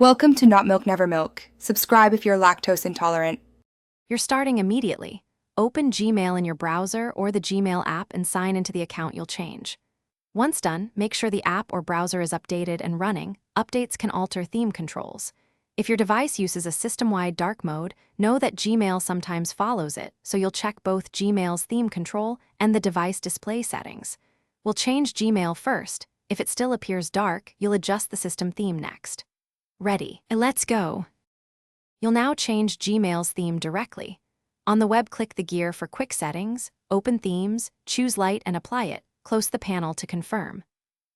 Welcome to Not Milk Never Milk. Subscribe if you're lactose intolerant. You're starting immediately. Open Gmail in your browser or the Gmail app and sign into the account you'll change. Once done, make sure the app or browser is updated and running. Updates can alter theme controls. If your device uses a system-wide dark mode, know that Gmail sometimes follows it, so you'll check both Gmail's theme control and the device display settings. We'll change Gmail first. If it still appears dark, you'll adjust the system theme next. Ready. Let's go. You'll now change Gmail's theme directly. On the web, click the gear for quick settings, open themes, choose light and apply it, close the panel to confirm.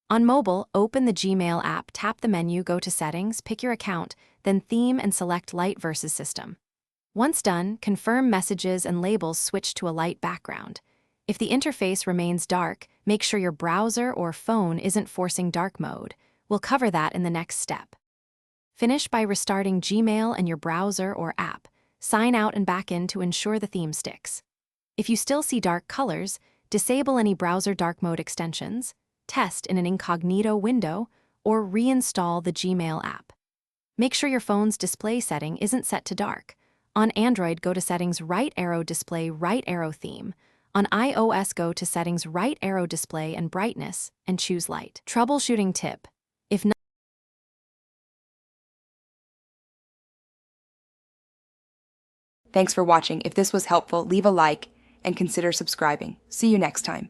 On mobile, open the Gmail app, tap the menu, go to settings, pick your account, then theme and select light versus system. Once done, confirm messages and labels switch to a light background. If the interface remains dark, make sure your browser or phone isn't forcing dark mode. We'll cover that in the next step. Finish by restarting Gmail and your browser or app. Sign out and back in to ensure the theme sticks. If you still see dark colors, disable any browser dark mode extensions, test in an incognito window, or reinstall the Gmail app. Make sure your phone's display setting isn't set to dark. On Android, go to Settings, right arrow display, right arrow theme. On iOS, go to Settings, right arrow display and brightness, and choose light. Troubleshooting tip. If not, Thanks for watching. If this was helpful, leave a like and consider subscribing. See you next time.